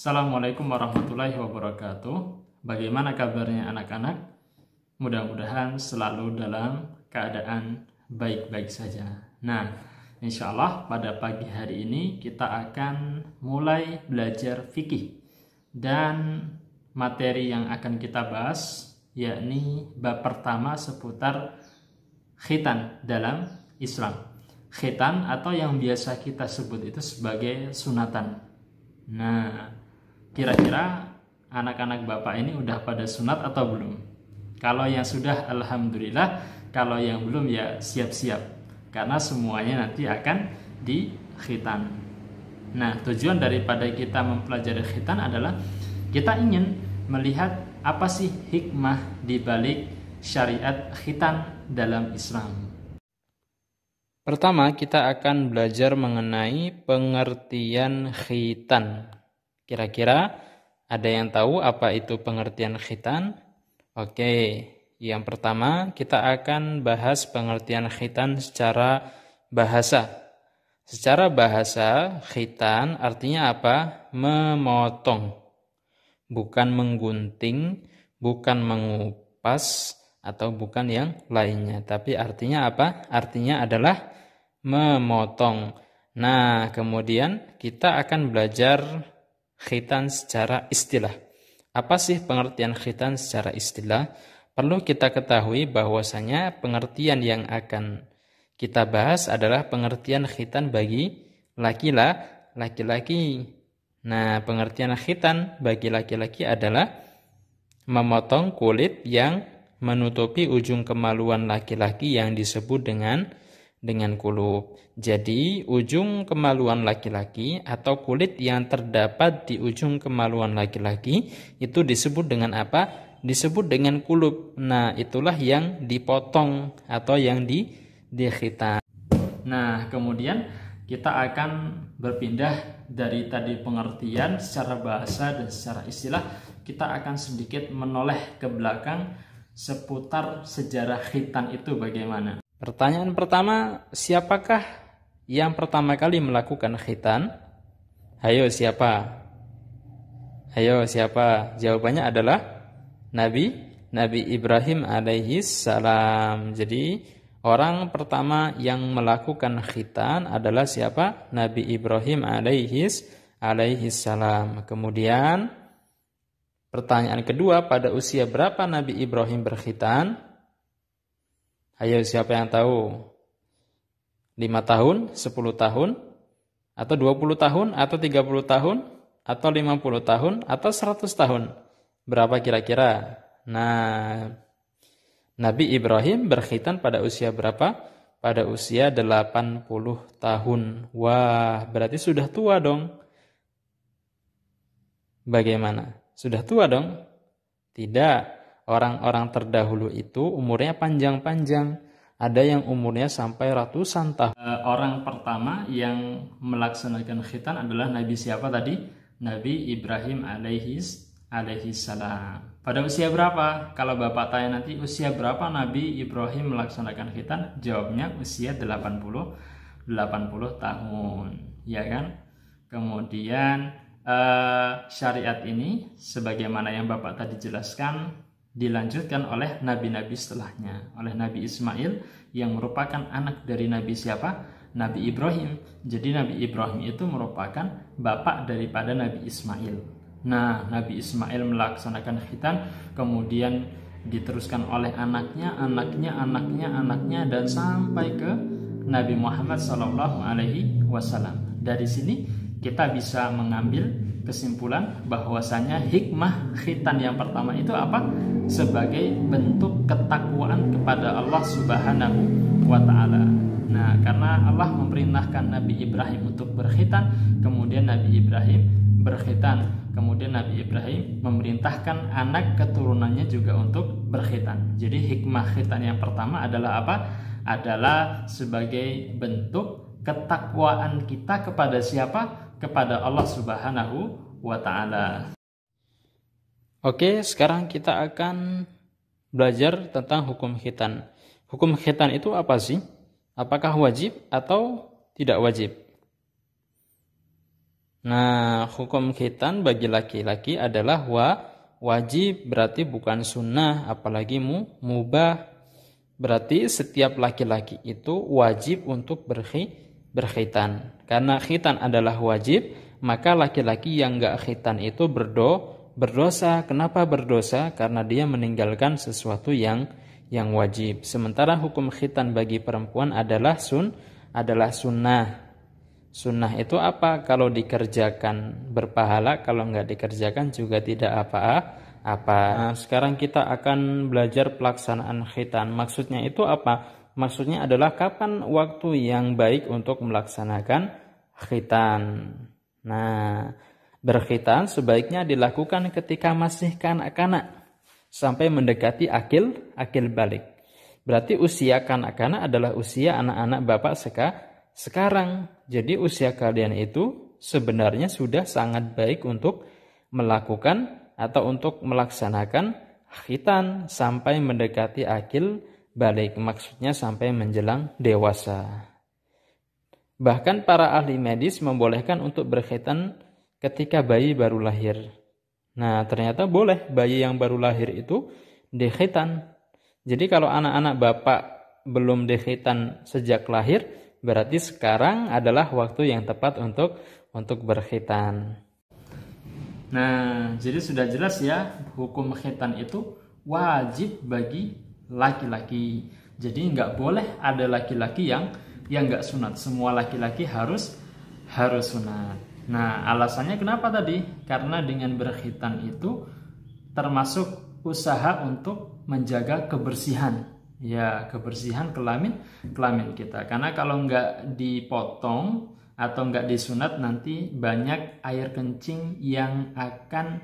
Assalamualaikum warahmatullahi wabarakatuh. Bagaimana kabarnya anak-anak? Mudah-mudahan selalu dalam keadaan baik-baik saja. Nah, insya Allah pada pagi hari ini kita akan mulai belajar fikih. Dan materi yang akan kita bahas yakni bab pertama seputar khitan dalam Islam. Khitan atau yang biasa kita sebut itu sebagai sunatan. Nah, kira-kira anak-anak bapak ini udah pada sunat atau belum? Kalau yang sudah, alhamdulillah. Kalau yang belum, ya siap-siap, karena semuanya nanti akan dikhitan. Nah, tujuan daripada kita mempelajari khitan adalah kita ingin melihat apa sih hikmah di balik syariat khitan dalam Islam. Pertama, kita akan belajar mengenai pengertian khitan. Kira-kira ada yang tahu apa itu pengertian khitan? Oke, yang pertama kita akan bahas pengertian khitan secara bahasa. Secara bahasa, khitan artinya apa? Memotong. Bukan menggunting, bukan mengupas, atau bukan yang lainnya. Tapi artinya apa? Artinya adalah memotong. Nah, kemudian kita akan belajar khitan secara istilah. Apa sih pengertian khitan secara istilah? Perlu kita ketahui bahwasanya pengertian yang akan kita bahas adalah pengertian khitan bagi laki-laki. Nah, pengertian khitan bagi laki-laki adalah memotong kulit yang menutupi ujung kemaluan laki-laki yang disebut dengan kulup. Jadi ujung kemaluan laki-laki atau kulit yang terdapat di ujung kemaluan laki-laki itu disebut dengan apa? Disebut dengan kulup. Nah, itulah yang dipotong atau yang dikhitan. Nah, kemudian kita akan berpindah dari tadi pengertian secara bahasa dan secara istilah. Kita akan sedikit menoleh ke belakang seputar sejarah khitan itu bagaimana. Pertanyaan pertama, siapakah yang pertama kali melakukan khitan? Ayo siapa? Jawabannya adalah Nabi Ibrahim alaihi salam. Jadi orang pertama yang melakukan khitan adalah siapa? Nabi Ibrahim alaihi salam. Kemudian pertanyaan kedua, pada usia berapa Nabi Ibrahim berkhitan? Ayo siapa yang tahu? 5 tahun, 10 tahun, atau 20 tahun, atau 30 tahun, atau 50 tahun, atau 100 tahun? Berapa kira-kira? Nah, Nabi Ibrahim berkhitan pada usia berapa? Pada usia 80 tahun. Wah, berarti sudah tua dong. Bagaimana? Sudah tua dong? Tidak. Orang-orang terdahulu itu umurnya panjang-panjang. Ada yang umurnya sampai ratusan tahun. Orang pertama yang melaksanakan khitan adalah Nabi siapa tadi? Nabi Ibrahim alaihi salam. Pada usia berapa? Kalau Bapak tanya nanti usia berapa Nabi Ibrahim melaksanakan khitan? Jawabnya usia 80 tahun. Ya kan? Kemudian syariat ini sebagaimana yang Bapak tadi jelaskan dilanjutkan oleh nabi-nabi setelahnya, oleh Nabi Ismail yang merupakan anak dari Nabi siapa? Nabi Ibrahim. Jadi Nabi Ibrahim itu merupakan bapak daripada Nabi Ismail. Nah, Nabi Ismail melaksanakan khitan, kemudian diteruskan oleh anaknya, dan sampai ke Nabi Muhammad SAW. Dari sini kita bisa mengambil kesimpulan bahwasanya hikmah khitan yang pertama itu apa? Sebagai bentuk ketakwaan kepada Allah Subhanahu wa ta'ala. Nah, karena Allah memerintahkan Nabi Ibrahim untuk berkhitan, kemudian Nabi Ibrahim berkhitan. Kemudian Nabi Ibrahim memerintahkan anak keturunannya juga untuk berkhitan. Jadi hikmah khitan yang pertama adalah apa? Adalah sebagai bentuk ketakwaan kita kepada siapa? Kepada Allah Subhanahu wa ta'ala. Oke, sekarang kita akan belajar tentang hukum khitan. Hukum khitan itu apa sih? Apakah wajib atau tidak wajib? Nah, hukum khitan bagi laki-laki adalah wajib, berarti bukan sunnah, apalagi mubah. Berarti setiap laki-laki itu wajib untuk berkhitan. Karena khitan adalah wajib, maka laki-laki yang enggak khitan itu berdosa. Kenapa berdosa? Karena dia meninggalkan sesuatu yang wajib. Sementara hukum khitan bagi perempuan adalah sunnah. Sunnah itu apa? Kalau dikerjakan berpahala, kalau enggak dikerjakan juga tidak apa-apa. Nah, sekarang kita akan belajar pelaksanaan khitan. Maksudnya itu apa? Maksudnya adalah kapan waktu yang baik untuk melaksanakan khitan. Nah, berkhitan sebaiknya dilakukan ketika masih kanak-kanak sampai mendekati akil balik. Berarti usia kanak-kanak adalah usia anak-anak bapak sekarang. Jadi usia kalian itu sebenarnya sudah sangat baik untuk melakukan atau untuk melaksanakan khitan sampai mendekati akil balik. Maksudnya sampai menjelang dewasa. Bahkan para ahli medis membolehkan untuk berkhitan ketika bayi baru lahir. Nah, ternyata boleh bayi yang baru lahir itu dikhitan. Jadi kalau anak-anak bapak belum dikhitan sejak lahir, berarti sekarang adalah waktu yang tepat untuk berkhitan. Nah, jadi sudah jelas ya, hukum khitan itu wajib bagi laki-laki. Jadi nggak boleh ada laki-laki yang nggak sunat. Semua laki-laki harus sunat. Nah, alasannya kenapa tadi? Karena dengan berkhitan itu termasuk usaha untuk menjaga kebersihan. Ya, kebersihan kelamin kita. Karena kalau nggak dipotong atau nggak disunat, nanti banyak air kencing yang akan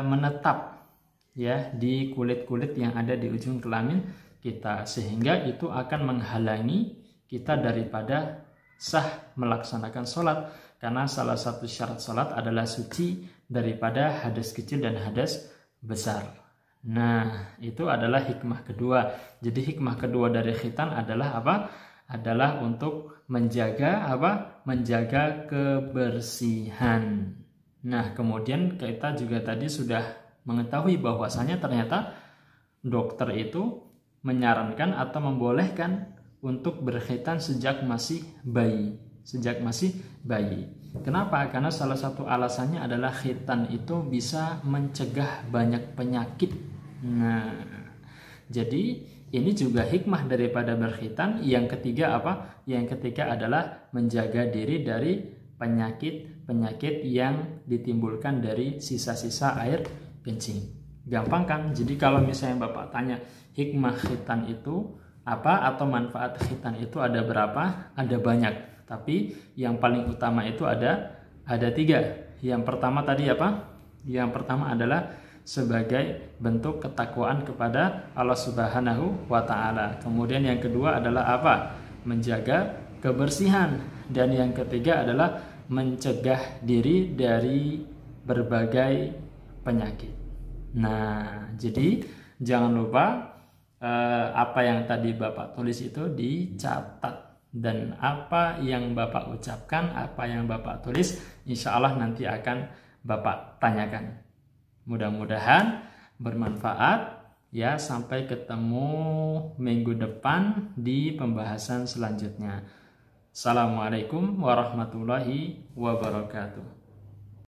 menetap ya di kulit-kulit yang ada di ujung kelamin kita, sehingga itu akan menghalangi kita daripada sah melaksanakan sholat. Karena salah satu syarat sholat adalah suci daripada hadas kecil dan hadas besar. Nah, itu adalah hikmah kedua. Jadi hikmah kedua dari khitan adalah apa? Adalah untuk menjaga menjaga kebersihan. Nah, kemudian kita juga tadi sudah mengetahui bahwasanya ternyata dokter itu menyarankan atau membolehkan untuk berkhitan sejak masih bayi. Kenapa? Karena salah satu alasannya adalah khitan itu bisa mencegah banyak penyakit. Nah, jadi ini juga hikmah daripada berkhitan. Yang ketiga apa? Yang ketiga adalah menjaga diri dari penyakit yang ditimbulkan dari sisa-sisa air kencing. Gampang kan? Jadi kalau misalnya Bapak tanya hikmah khitan itu apa atau manfaat khitan itu ada berapa? Ada banyak. Tapi yang paling utama itu ada 3. Yang pertama tadi apa? Yang pertama adalah sebagai bentuk ketakwaan kepada Allah Subhanahu wa taala. Kemudian yang kedua adalah apa? Menjaga kebersihan. Dan yang ketiga adalah mencegah diri dari berbagai penyakit. Nah, jadi jangan lupa apa yang tadi Bapak tulis itu dicatat. Dan apa yang Bapak ucapkan, apa yang Bapak tulis, insya Allah nanti akan Bapak tanyakan. Mudah-mudahan bermanfaat ya. Sampai ketemu minggu depan di pembahasan selanjutnya. Assalamualaikum warahmatullahi wabarakatuh.